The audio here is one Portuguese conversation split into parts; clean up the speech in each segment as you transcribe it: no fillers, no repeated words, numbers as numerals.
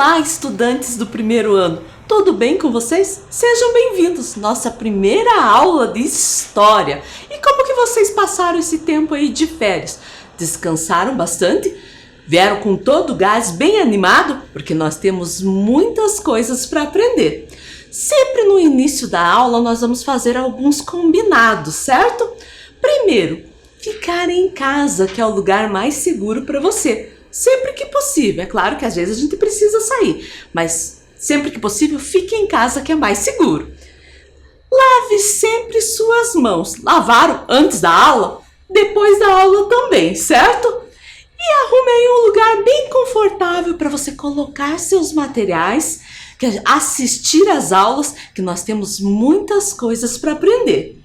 Olá, estudantes do primeiro ano! Tudo bem com vocês? Sejam bem-vindos! Nossa primeira aula de História! E como que vocês passaram esse tempo aí de férias? Descansaram bastante? Vieram com todo o gás bem animado? Porque nós temos muitas coisas para aprender. Sempre no início da aula nós vamos fazer alguns combinados, certo? Primeiro, ficar em casa, que é o lugar mais seguro para você. Sempre que possível. É claro que às vezes a gente precisa sair, mas sempre que possível, fique em casa, que é mais seguro. Lave sempre suas mãos. Lavaram antes da aula? Depois da aula também, certo? E arrume aí um lugar bem confortável para você colocar seus materiais, assistir às aulas, que nós temos muitas coisas para aprender.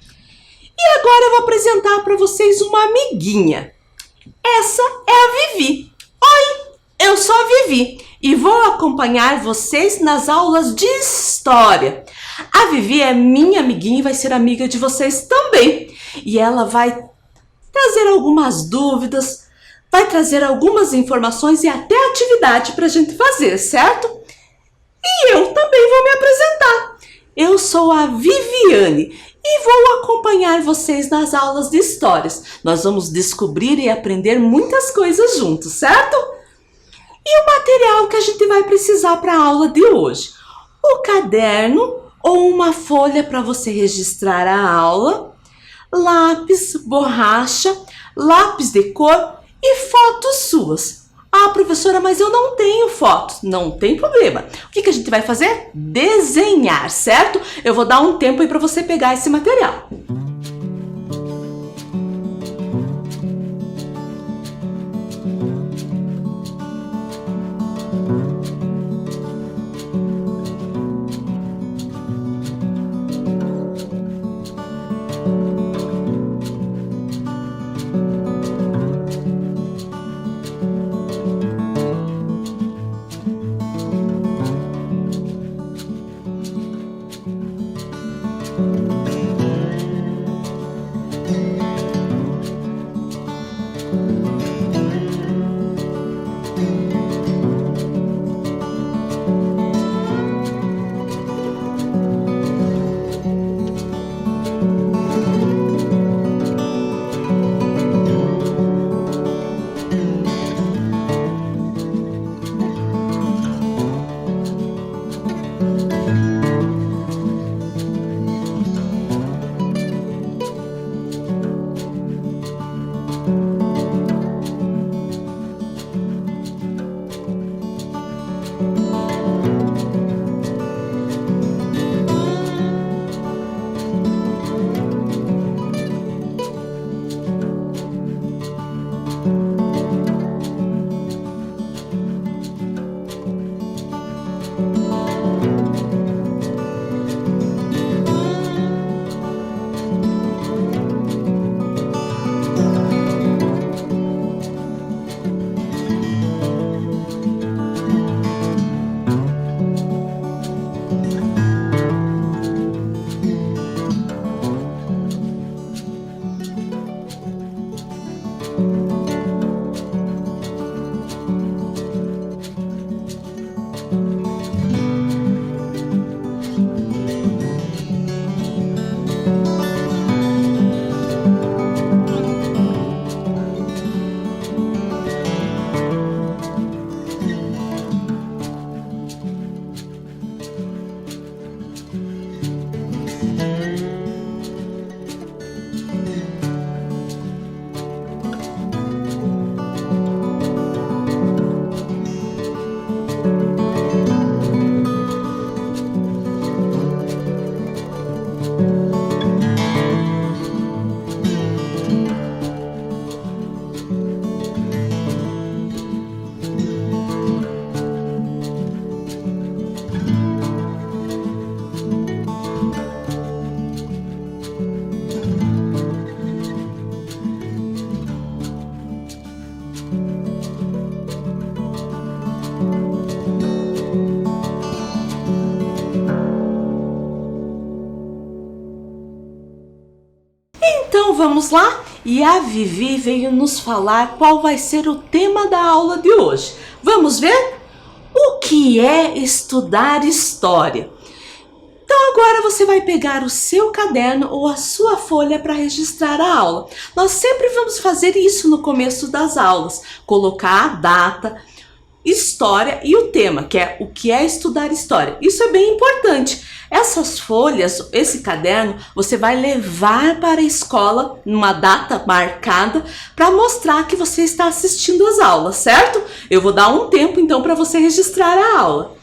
E agora eu vou apresentar para vocês uma amiguinha. Essa é a Vivi. Oi, eu sou a Vivi e vou acompanhar vocês nas aulas de História. A Vivi é minha amiguinha e vai ser amiga de vocês também. E ela vai trazer algumas dúvidas, vai trazer algumas informações e até atividade para a gente fazer, certo? E eu também vou me apresentar. Eu sou a Viviane e vou acompanhar vocês nas aulas de histórias. Nós vamos descobrir e aprender muitas coisas juntos, certo? E o material que a gente vai precisar para a aula de hoje? O caderno ou uma folha para você registrar a aula, lápis, borracha, lápis de cor e fotos suas. Ah, professora, mas eu não tenho fotos. Não tem problema. O que a gente vai fazer? Desenhar, certo? Eu vou dar um tempo aí para você pegar esse material. Então vamos lá? E a Vivi veio nos falar qual vai ser o tema da aula de hoje. Vamos ver? O que que é estudar história. Então agora você vai pegar o seu caderno ou a sua folha para registrar a aula. Nós sempre vamos fazer isso no começo das aulas, colocar a data, história e o tema, que é o que é estudar história. Isso é bem importante. Essas folhas, esse caderno, você vai levar para a escola numa data marcada para mostrar que você está assistindo às aulas, certo? Eu vou dar um tempo então para você registrar a aula.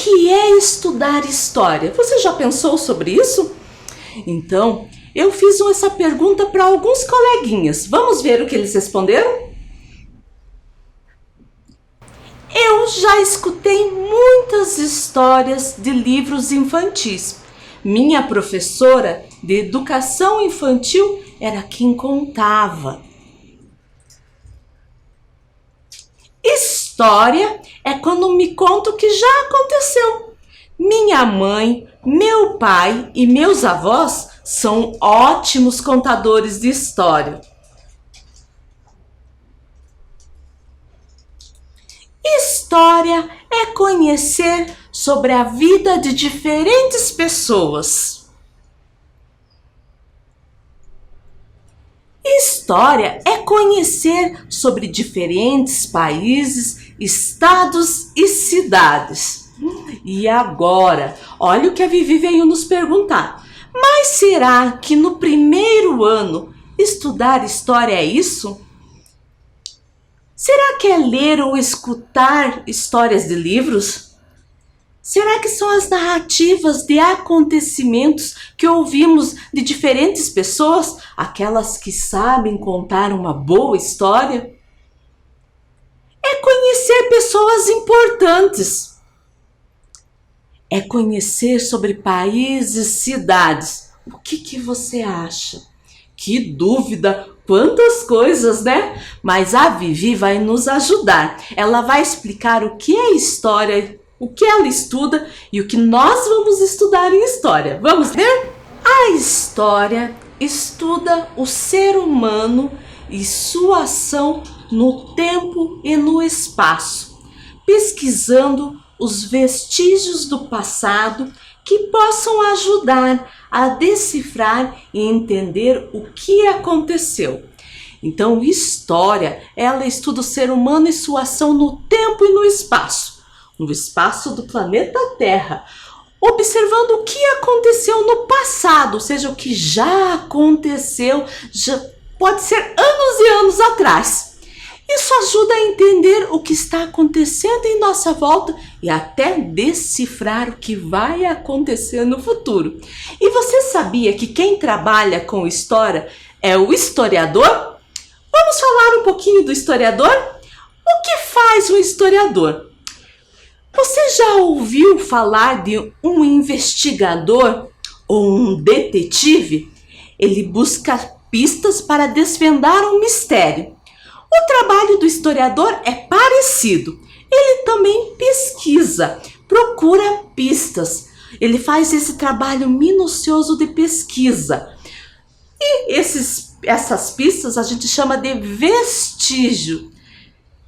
que é estudar história? Você já pensou sobre isso? Então, eu fiz essa pergunta para alguns coleguinhas. Vamos ver o que eles responderam? Eu já escutei muitas histórias de livros infantis. Minha professora de educação infantil era quem contava. História História é quando me conta o que já aconteceu. Minha mãe, meu pai e meus avós são ótimos contadores de história. História é conhecer sobre a vida de diferentes pessoas. História é conhecer sobre diferentes países, estados e cidades. E agora, olha o que a Vivi veio nos perguntar. Mas será que no primeiro ano estudar história é isso? Será que é ler ou escutar histórias de livros? Será que são as narrativas de acontecimentos que ouvimos de diferentes pessoas, aquelas que sabem contar uma boa história? É conhecer pessoas importantes. É conhecer sobre países, cidades. O que você acha? Que dúvida! Quantas coisas, né? Mas a Vivi vai nos ajudar. Ela vai explicar o que é história, o que ela estuda e o que nós vamos estudar em história. Vamos ver? A história estuda o ser humano e sua ação no tempo e no espaço, pesquisando os vestígios do passado que possam ajudar a decifrar e entender o que aconteceu. Então, história, ela estuda o ser humano e sua ação no tempo e no espaço do planeta Terra, observando o que aconteceu no passado, ou seja, o que já aconteceu, já pode ser anos e anos atrás. Isso ajuda a entender o que está acontecendo em nossa volta e até decifrar o que vai acontecer no futuro. E você sabia que quem trabalha com história é o historiador? Vamos falar um pouquinho do historiador? O que faz um historiador? Você já ouviu falar de um investigador ou um detetive? Ele busca pistas para desvendar um mistério. O trabalho do historiador é parecido. Ele também pesquisa, procura pistas. Ele faz esse trabalho minucioso de pesquisa. E essas pistas a gente chama de vestígio.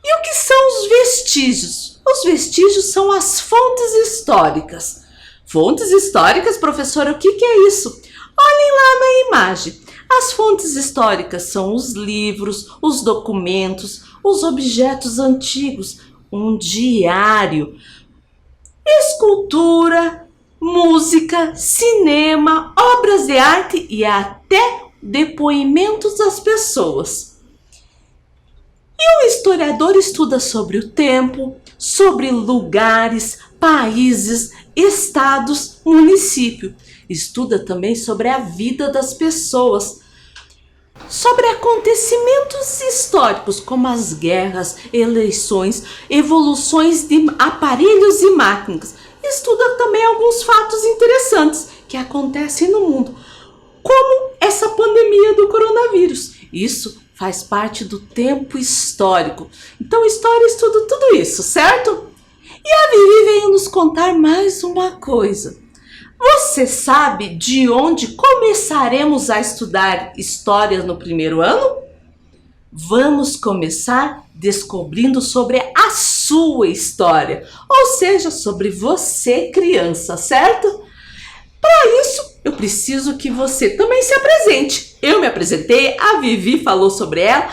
E o que são os vestígios? Os vestígios são as fontes históricas. Fontes históricas, professora, o que é isso? Olhem lá na imagem. As fontes históricas são os livros, os documentos, os objetos antigos, um diário, escultura, música, cinema, obras de arte e até depoimentos das pessoas. E o historiador estuda sobre o tempo, sobre lugares, países, estados, município. Estuda também sobre a vida das pessoas, sobre acontecimentos históricos como as guerras, eleições, evoluções de aparelhos e máquinas. Estuda também alguns fatos interessantes que acontecem no mundo, como essa pandemia do coronavírus. Isso faz parte do tempo histórico. Então, história estuda tudo isso, certo? E a Vivi veio nos contar mais uma coisa. Você sabe de onde começaremos a estudar história no primeiro ano? Vamos começar descobrindo sobre a sua história, ou seja, sobre você, criança, certo? Para isso, eu preciso que você também se apresente. Eu me apresentei, a Vivi falou sobre ela.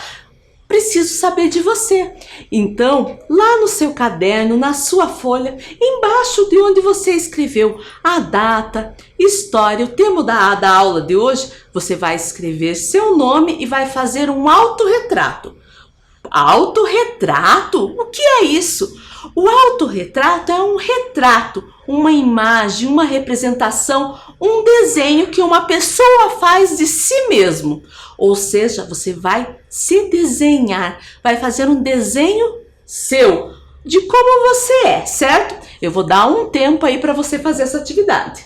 Preciso saber de você. Então, lá no seu caderno, na sua folha, embaixo de onde você escreveu a data, história, o tema da aula de hoje, você vai escrever seu nome e vai fazer um autorretrato. Autorretrato? O que é isso? O autorretrato é um retrato, uma imagem, uma representação, um desenho que uma pessoa faz de si mesmo. Ou seja, você vai se desenhar, vai fazer um desenho seu, de como você é, certo? Eu vou dar um tempo aí para você fazer essa atividade.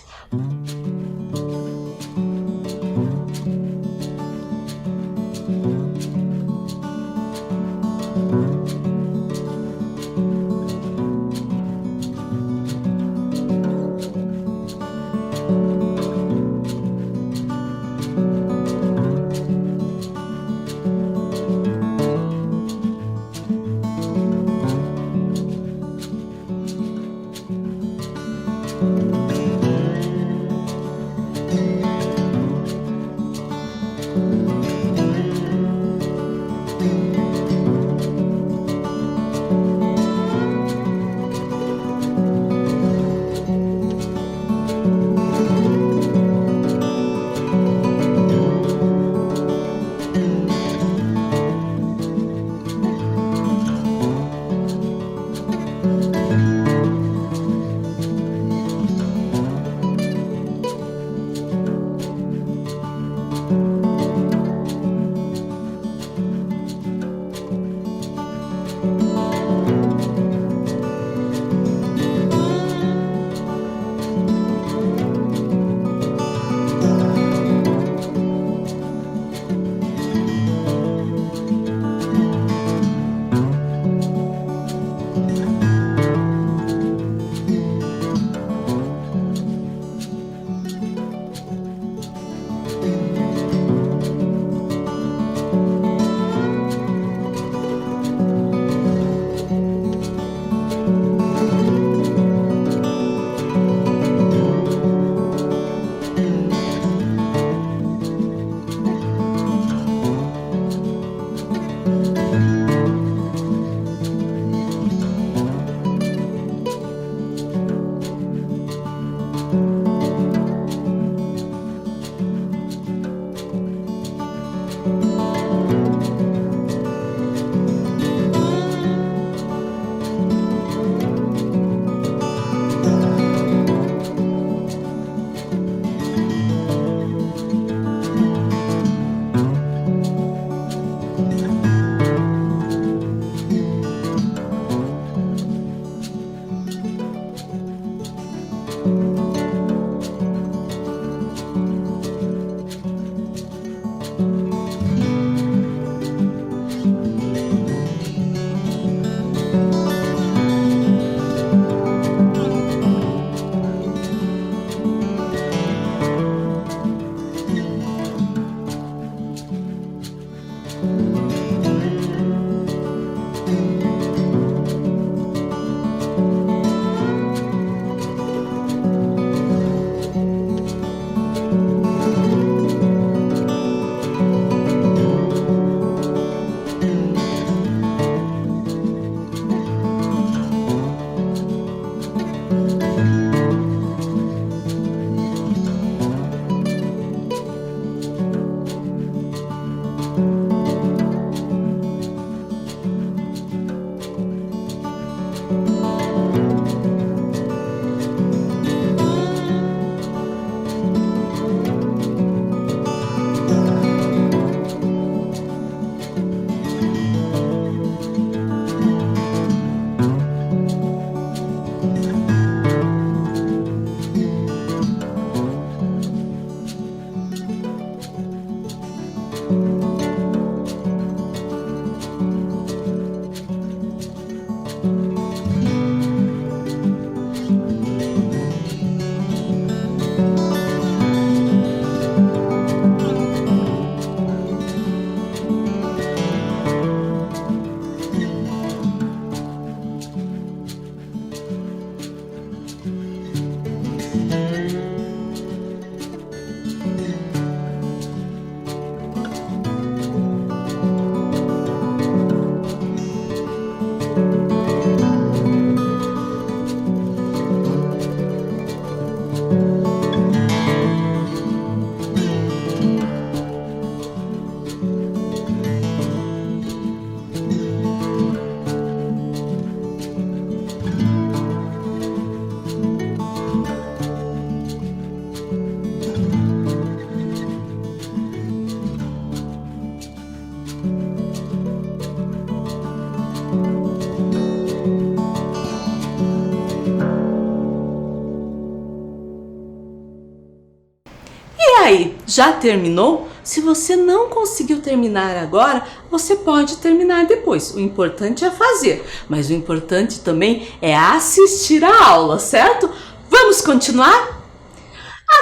aí, já terminou? Se você não conseguiu terminar agora, você pode terminar depois. O importante é fazer, mas o importante também é assistir a aula, certo? Vamos continuar?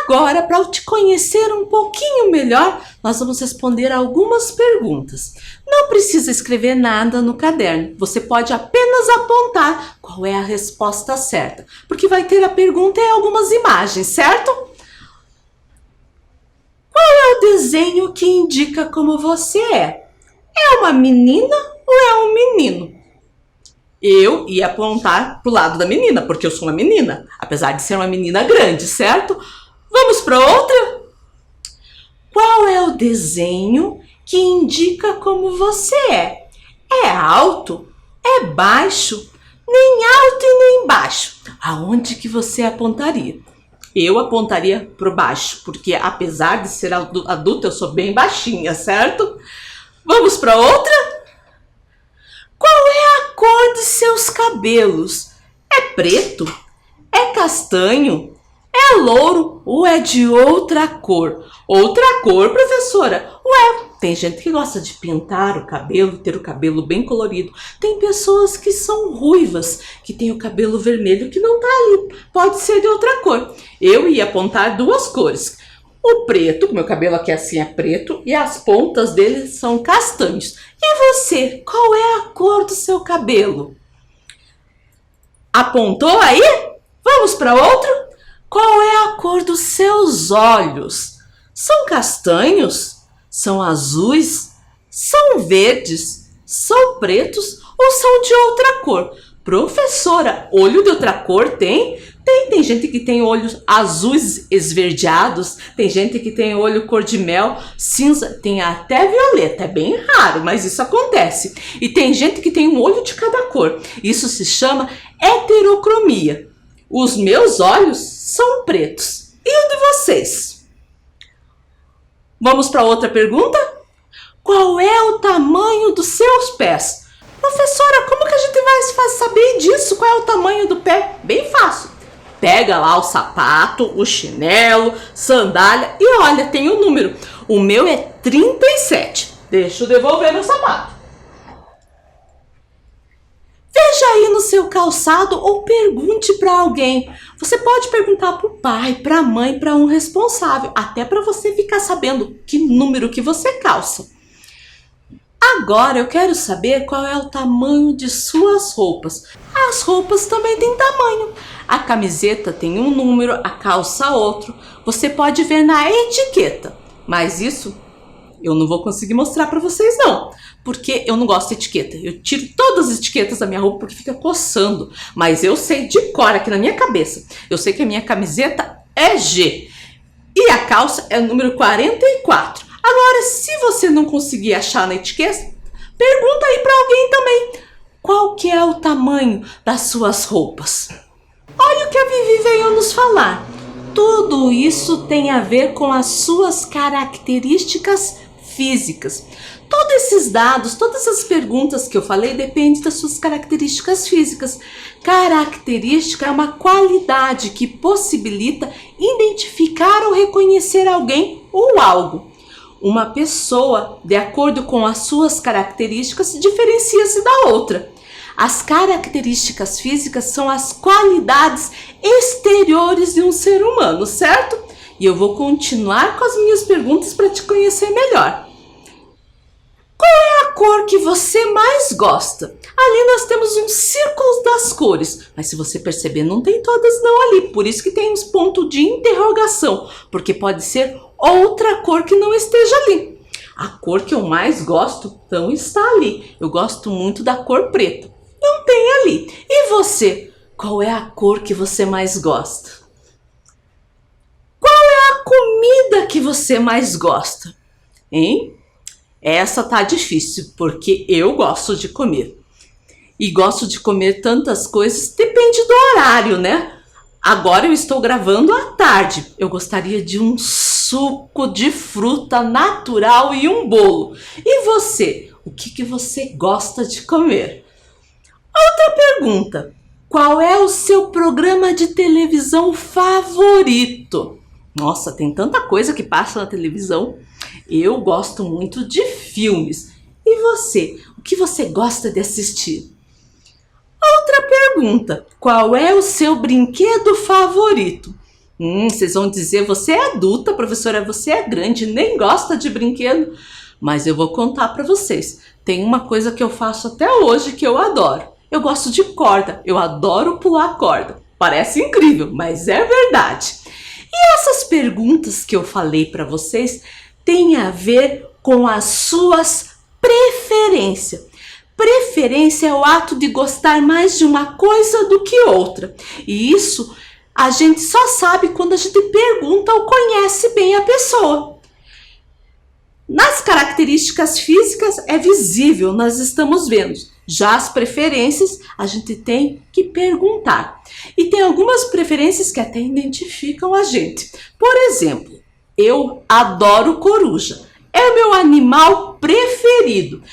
Agora, para te conhecer um pouquinho melhor, nós vamos responder algumas perguntas. Não precisa escrever nada no caderno, você pode apenas apontar qual é a resposta certa, porque vai ter a pergunta e algumas imagens, certo? Qual é o desenho que indica como você é? É uma menina ou é um menino? Eu ia apontar pro lado da menina, porque eu sou uma menina, apesar de ser uma menina grande, certo? Vamos para outra? Qual é o desenho que indica como você é? É alto? É baixo? Nem alto e nem baixo. Aonde que você apontaria? Eu apontaria pro baixo, porque apesar de ser adulta, eu sou bem baixinha, certo? Vamos para outra? Qual é a cor de seus cabelos? É preto? É castanho? É louro ou é de outra cor? Outra cor, professora? Ué, tem gente que gosta de pintar o cabelo, ter o cabelo bem colorido. Tem pessoas que são ruivas, que tem o cabelo vermelho que não tá ali. Pode ser de outra cor. Eu ia apontar duas cores. O preto, meu cabelo aqui assim é preto, e as pontas dele são castanhos. E você, qual é a cor do seu cabelo? Apontou aí? Vamos para outro? Qual é a cor dos seus olhos? São castanhos? São azuis? São verdes? São pretos ou são de outra cor? Professora, olho de outra cor tem? Tem gente que tem olhos azuis esverdeados, tem gente que tem olho cor de mel, cinza, tem até violeta, é bem raro, mas isso acontece. E tem gente que tem um olho de cada cor, isso se chama heterocromia. Os meus olhos são pretos. E o de vocês? Vamos para outra pergunta? Qual é o tamanho dos seus pés? Professora, como que a gente vai saber disso? Qual é o tamanho do pé? Bem fácil. Pega lá o sapato, o chinelo, sandália e olha, tem o número. O meu é 37. Deixa eu devolver meu sapato. Veja aí no seu calçado ou pergunte para alguém. Você pode perguntar para o pai, para a mãe, para um responsável, até para você ficar sabendo que número que você calça. Agora eu quero saber qual é o tamanho de suas roupas. As roupas também têm tamanho. A camiseta tem um número, a calça outro. Você pode ver na etiqueta, mas isso eu não vou conseguir mostrar para vocês não, porque eu não gosto de etiqueta. Eu tiro todas as etiquetas da minha roupa porque fica coçando, mas eu sei de cor aqui na minha cabeça. Eu sei que a minha camiseta é G e a calça é o número 44. Agora, se você não conseguir achar na etiqueta, pergunta aí para alguém também. Qual que é o tamanho das suas roupas? Olha o que a Vivi veio nos falar. Tudo isso tem a ver com as suas características físicas. Todos esses dados, todas as perguntas que eu falei dependem das suas características físicas. Característica é uma qualidade que possibilita identificar ou reconhecer alguém ou algo. Uma pessoa, de acordo com as suas características, diferencia-se da outra. As características físicas são as qualidades exteriores de um ser humano, certo? E eu vou continuar com as minhas perguntas para te conhecer melhor. Qual é a cor que você mais gosta? Ali nós temos um círculo das cores, mas se você perceber, não tem todas não ali. Por isso que tem uns pontos de interrogação, porque pode ser outra cor que não esteja ali. A cor que eu mais gosto não está ali. Eu gosto muito da cor preta. Não tem ali. E você? Qual é a cor que você mais gosta? Qual é a comida que você mais gosta? Hein? Essa tá difícil, porque eu gosto de comer. E gosto de comer tantas coisas, depende do horário, né? Agora eu estou gravando à tarde. Eu gostaria de um suco de fruta natural e um bolo. E você? O que você gosta de comer? Outra pergunta. Qual é o seu programa de televisão favorito? Nossa, tem tanta coisa que passa na televisão. Eu gosto muito de filmes. E você? O que você gosta de assistir? Outra pergunta. Qual é o seu brinquedo favorito? Vocês vão dizer, você é adulta, professora, você é grande, nem gosta de brinquedo. Mas eu vou contar para vocês. Tem uma coisa que eu faço até hoje que eu adoro. Eu gosto de corda, eu adoro pular corda. Parece incrível, mas é verdade. E essas perguntas que eu falei para vocês têm a ver com as suas preferências. Preferência é o ato de gostar mais de uma coisa do que outra. E isso a gente só sabe quando a gente pergunta ou conhece bem a pessoa. Nas características físicas é visível, nós estamos vendo. Já as preferências a gente tem que perguntar. E tem algumas preferências que até identificam a gente. Por exemplo, eu adoro coruja. É o meu animal preferido.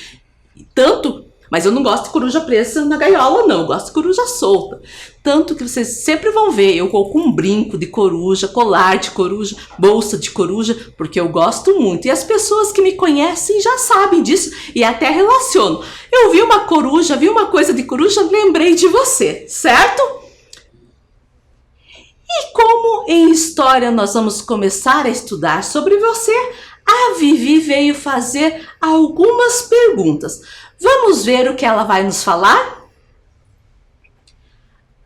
Mas eu não gosto de coruja presa na gaiola, não. Eu gosto de coruja solta. Tanto que vocês sempre vão ver eu com um brinco de coruja, colar de coruja, bolsa de coruja, porque eu gosto muito. E as pessoas que me conhecem já sabem disso e até relacionam. Eu vi uma coruja, vi uma coisa de coruja, lembrei de você, certo? E como em história nós vamos começar a estudar sobre você, a Vivi veio fazer algumas perguntas. Vamos ver o que ela vai nos falar?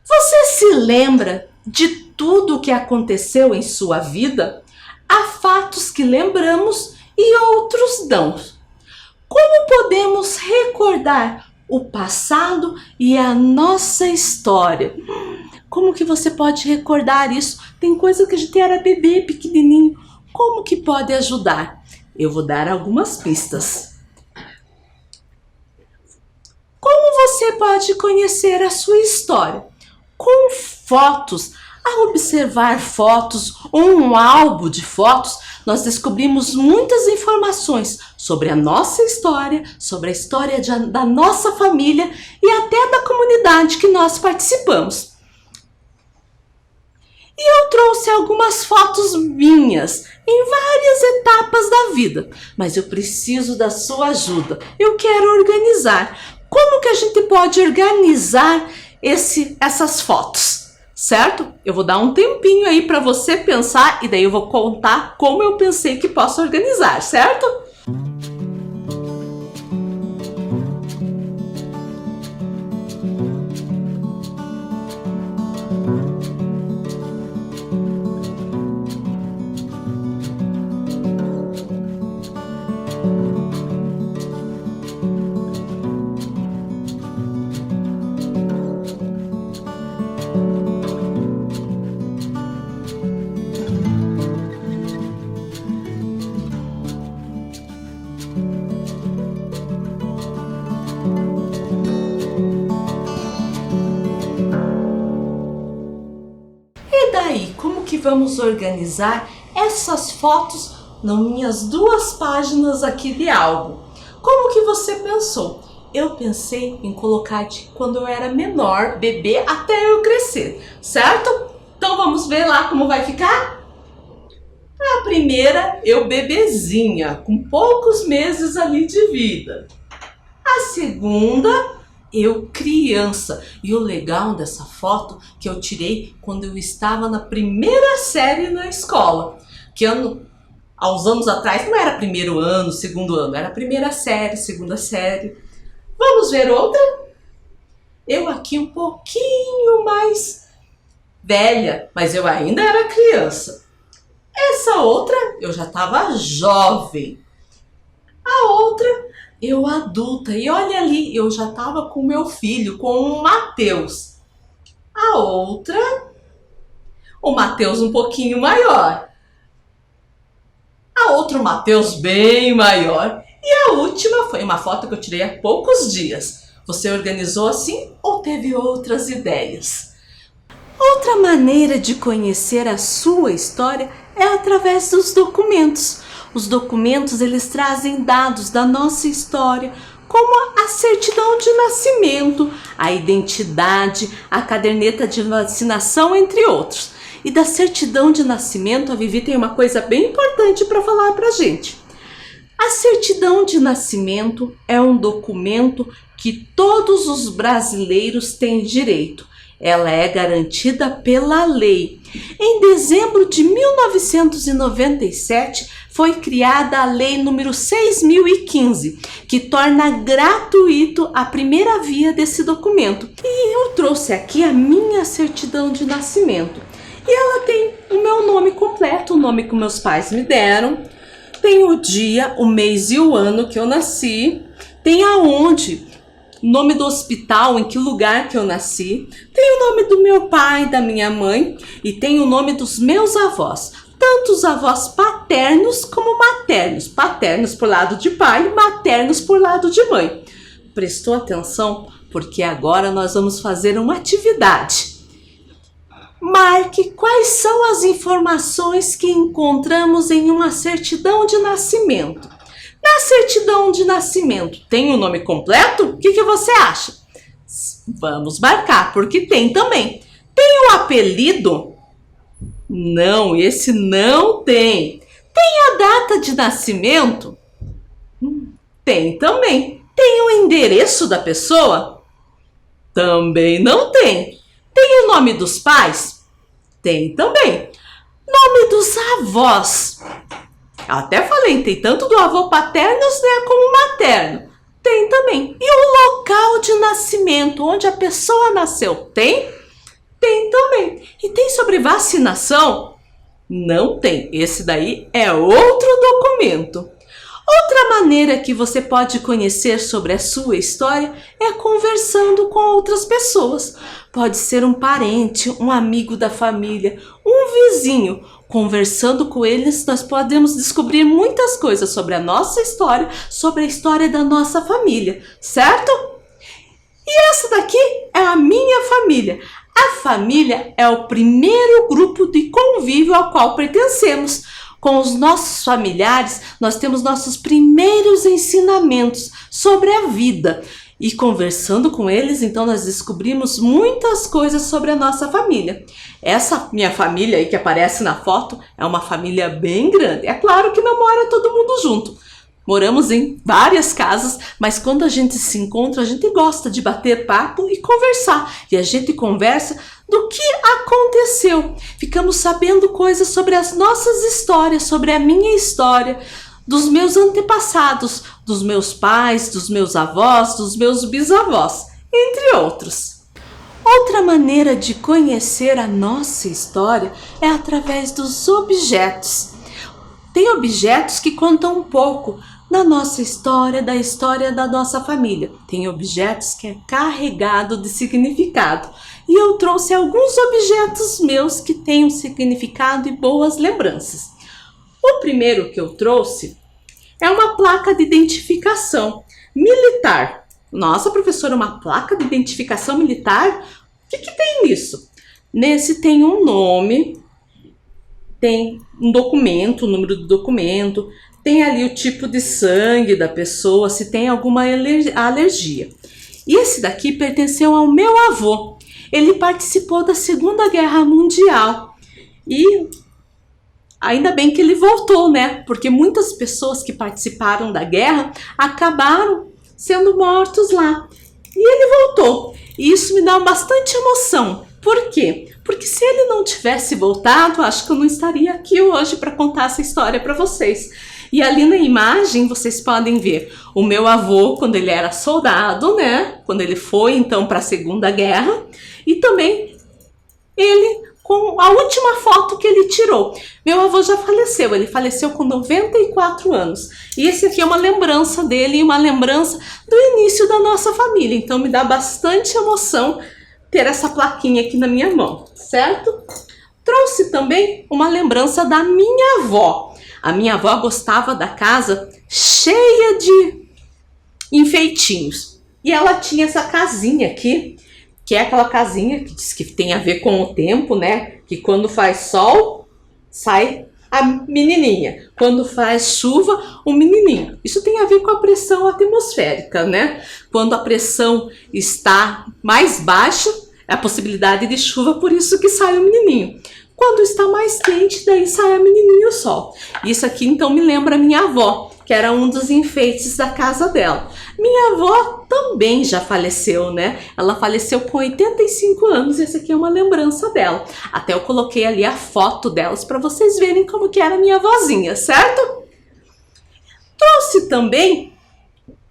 Você se lembra de tudo o que aconteceu em sua vida? Há fatos que lembramos e outros não. Como podemos recordar o passado e a nossa história? Como que você pode recordar isso? Tem coisa que a gente era bebê, pequenininho. Como que pode ajudar? Eu vou dar algumas pistas. Como você pode conhecer a sua história? Com fotos. Ao observar fotos ou um álbum de fotos, nós descobrimos muitas informações sobre a nossa história, sobre a história da nossa família e até da comunidade que nós participamos. E eu trouxe algumas fotos minhas em várias etapas da vida, mas eu preciso da sua ajuda. Eu quero organizar. Como que a gente pode organizar essas fotos, certo? Eu vou dar um tempinho aí para você pensar e daí eu vou contar como eu pensei que posso organizar, certo? Como que vamos organizar essas fotos nas minhas 2 páginas aqui de álbum? Como que você pensou? Eu pensei em colocar de quando eu era menor, bebê, até eu crescer, certo? Então vamos ver lá como vai ficar? A primeira, eu bebezinha, com poucos meses ali de vida. A segunda, eu criança. E o legal dessa foto que eu tirei quando eu estava na primeira série na escola. Há uns anos atrás não era primeiro ano, segundo ano, era primeira série, segunda série. Vamos ver outra? Eu aqui um pouquinho mais velha, mas eu ainda era criança. Essa outra eu já estava jovem. A outra eu adulta, e olha ali, eu já estava com meu filho, com o Matheus. A outra, o Matheus um pouquinho maior. A outra, o Matheus bem maior. E a última foi uma foto que eu tirei há poucos dias. Você organizou assim ou teve outras ideias? Outra maneira de conhecer a sua história é através dos documentos. Os documentos, eles trazem dados da nossa história, como a certidão de nascimento, a identidade, a caderneta de vacinação, entre outros. E da certidão de nascimento, a Vivi tem uma coisa bem importante para falar para a gente. A certidão de nascimento é um documento que todos os brasileiros têm direito. Ela é garantida pela lei. Em dezembro de 1997, foi criada a Lei número 6.015, que torna gratuito a primeira via desse documento. E eu trouxe aqui a minha certidão de nascimento. E ela tem o meu nome completo, o nome que meus pais me deram. Tem o dia, o mês e o ano que eu nasci. Tem aonde, nome do hospital, em que lugar que eu nasci. Tem o nome do meu pai, da minha mãe. E tem o nome dos meus avós. Tanto os avós paternos como maternos. Paternos por lado de pai, maternos por lado de mãe. Prestou atenção? Porque agora nós vamos fazer uma atividade. Marque quais são as informações que encontramos em uma certidão de nascimento. Na certidão de nascimento, tem o nome completo? O que você acha? Vamos marcar, porque tem também. Tem o apelido? Não, esse não tem. Tem a data de nascimento? Tem também. Tem o endereço da pessoa? Também não tem. Tem o nome dos pais? Tem também. Nome dos avós? Até falei, tem tanto do avô paterno, né, como materno. Tem também. E o local de nascimento, onde a pessoa nasceu, tem? Tem também. E tem sobre vacinação? Não tem. Esse daí é outro documento. Outra maneira que você pode conhecer sobre a sua história é conversando com outras pessoas. Pode ser um parente, um amigo da família, um vizinho. Conversando com eles, nós podemos descobrir muitas coisas sobre a nossa história, sobre a história da nossa família, certo? E essa daqui é a minha família. A família é o primeiro grupo de convívio ao qual pertencemos. Com os nossos familiares, nós temos nossos primeiros ensinamentos sobre a vida. E conversando com eles, então nós descobrimos muitas coisas sobre a nossa família. Essa minha família aí que aparece na foto é uma família bem grande. É claro que não mora todo mundo junto. Moramos em várias casas, mas quando a gente se encontra, a gente gosta de bater papo e conversar. E a gente conversa do que aconteceu. Ficamos sabendo coisas sobre as nossas histórias, sobre a minha história, dos meus antepassados, dos meus pais, dos meus avós, dos meus bisavós, entre outros. Outra maneira de conhecer a nossa história é através dos objetos. Tem objetos que contam um pouco da nossa história, da história da nossa família. Tem objetos que é carregado de significado. E eu trouxe alguns objetos meus que têm um significado e boas lembranças. O primeiro que eu trouxe é uma placa de identificação militar. Nossa, professora, uma placa de identificação militar? O que tem nisso? Nesse tem um nome, tem um documento, o número do documento, tem ali o tipo de sangue da pessoa, se tem alguma alergia. E esse daqui pertenceu ao meu avô. Ele participou da Segunda Guerra Mundial. E ainda bem que ele voltou, né? Porque muitas pessoas que participaram da guerra acabaram sendo mortos lá. E ele voltou. E isso me dá bastante emoção. Por quê? Porque se ele não tivesse voltado, acho que eu não estaria aqui hoje para contar essa história para vocês. E ali na imagem vocês podem ver o meu avô quando ele era soldado, né? Quando ele foi então para a Segunda Guerra. E também ele com a última foto que ele tirou. Meu avô já faleceu, ele faleceu com 94 anos. E esse aqui é uma lembrança dele e uma lembrança do início da nossa família. Então me dá bastante emoção ter essa plaquinha aqui na minha mão, certo? Trouxe também uma lembrança da minha avó. A minha avó gostava da casa cheia de enfeitinhos. E ela tinha essa casinha aqui, que é aquela casinha que diz que tem a ver com o tempo, né? Que quando faz sol, sai a menininha. Quando faz chuva, o menininho. Isso tem a ver com a pressão atmosférica, né? Quando a pressão está mais baixa, é a possibilidade de chuva, por isso que sai o menininho. Quando está mais quente, daí sai a menininha e o sol. Isso aqui, então, me lembra a minha avó. que era um dos enfeites da casa dela. Minha avó também já faleceu, né? Ela faleceu com 85 anos e essa aqui é uma lembrança dela. Até eu coloquei ali a foto delas para vocês verem como que era minha vozinha, certo? Trouxe também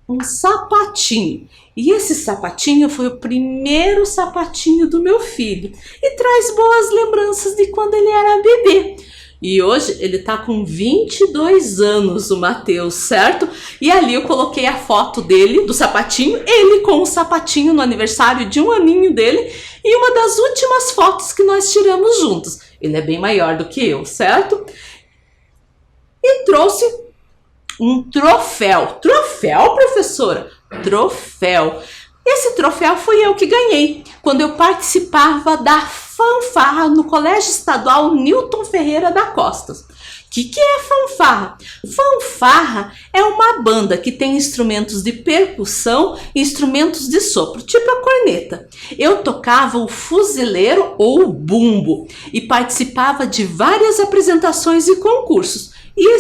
um sapatinho. E esse sapatinho foi o primeiro sapatinho do meu filho. E traz boas lembranças de quando ele era bebê. E hoje ele tá com 22 anos, o Matheus, certo? E ali eu coloquei a foto dele, do sapatinho, ele com o sapatinho no aniversário de 1 aninho dele. E uma das últimas fotos que nós tiramos juntos. Ele é bem maior do que eu, certo? E trouxe um troféu. Troféu, professora? Troféu. Esse troféu fui eu que ganhei quando eu participava da fanfarra no Colégio Estadual Newton Ferreira da Costa. O que é fanfarra? Fanfarra é uma banda que tem instrumentos de percussão e instrumentos de sopro, tipo a corneta. Eu tocava o fuzileiro ou o bumbo e participava de várias apresentações e concursos. E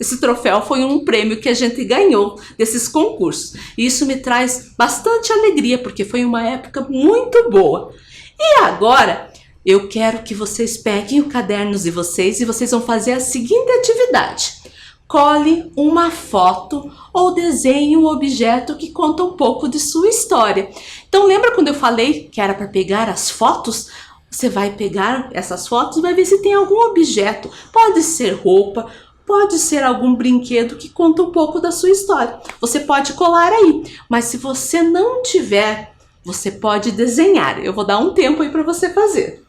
esse troféu foi um prêmio que a gente ganhou desses concursos. E isso me traz bastante alegria, porque foi uma época muito boa. E agora, eu quero que vocês peguem os cadernos de vocês e vocês vão fazer a seguinte atividade. Cole uma foto ou desenhe um objeto que conta um pouco de sua história. Então, lembra quando eu falei que era para pegar as fotos? Você vai pegar essas fotos e vai ver se tem algum objeto. Pode ser roupa, pode ser algum brinquedo que conta um pouco da sua história. Você pode colar aí, mas se você não tiver, você pode desenhar. Eu vou dar um tempo aí para você fazer.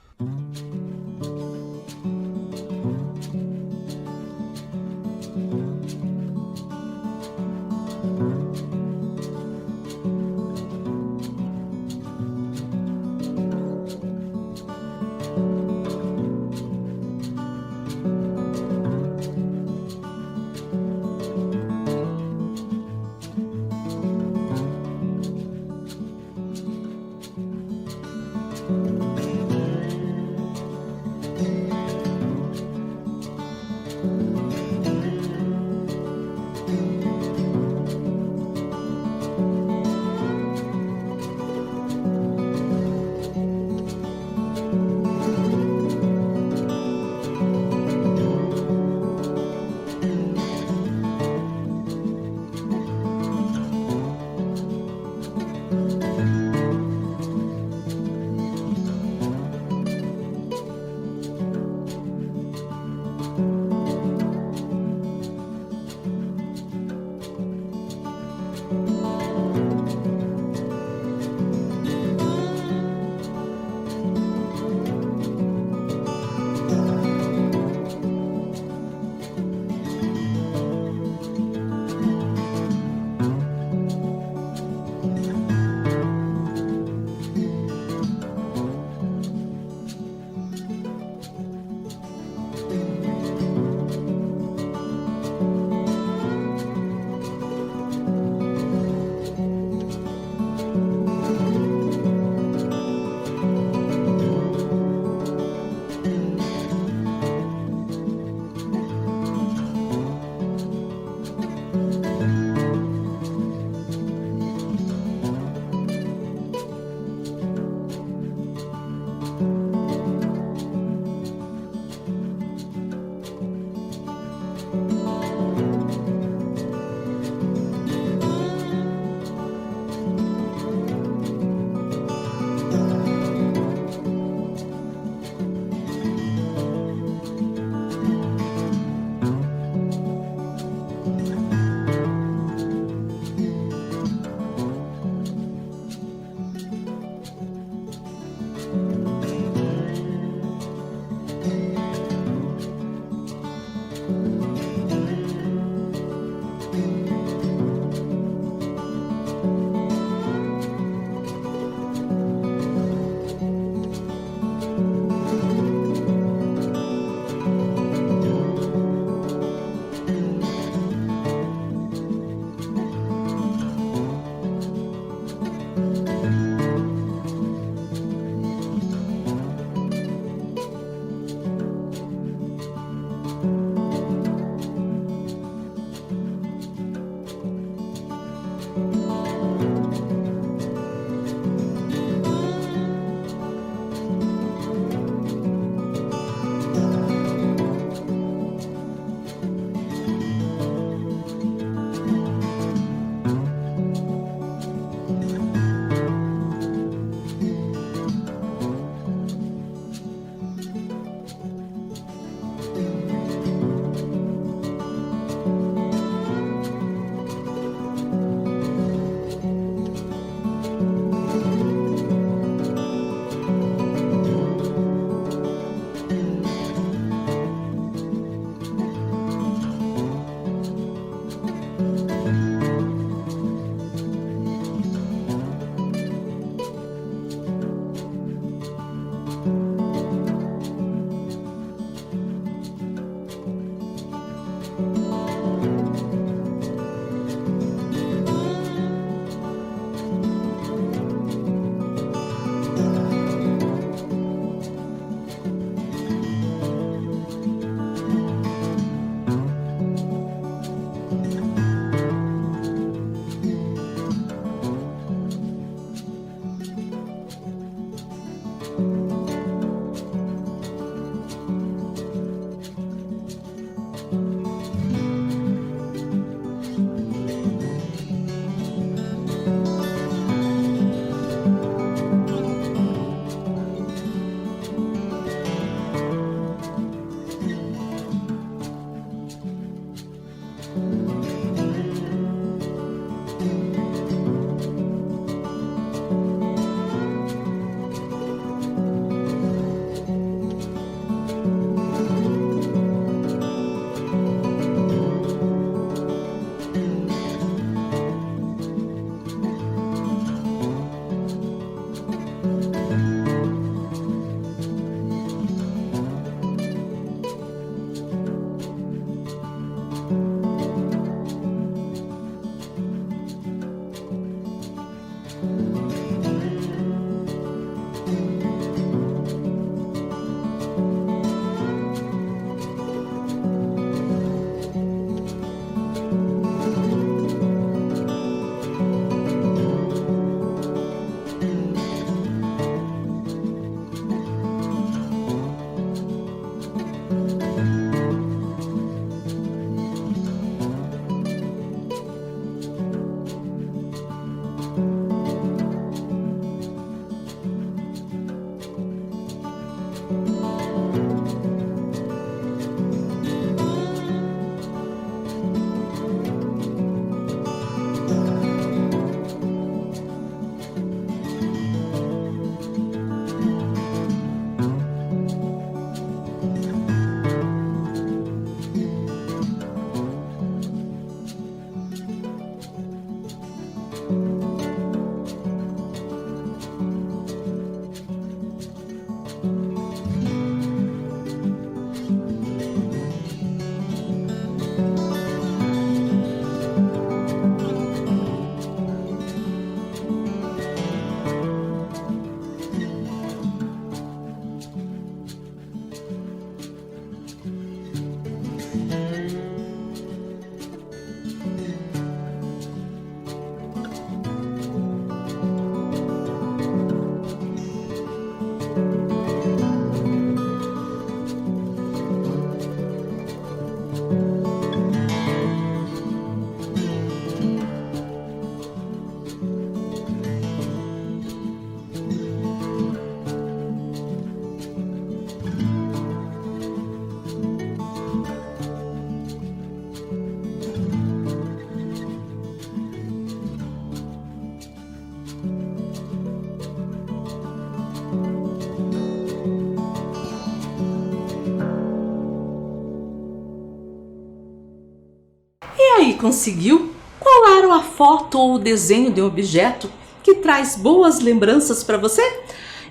conseguiu? Qual era a foto ou o desenho de um objeto que traz boas lembranças para você?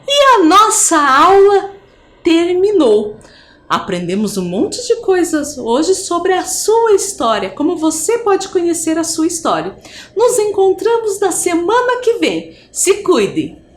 E a nossa aula terminou. Aprendemos um monte de coisas hoje sobre a sua história, como você pode conhecer a sua história. Nos encontramos na semana que vem. Se cuide!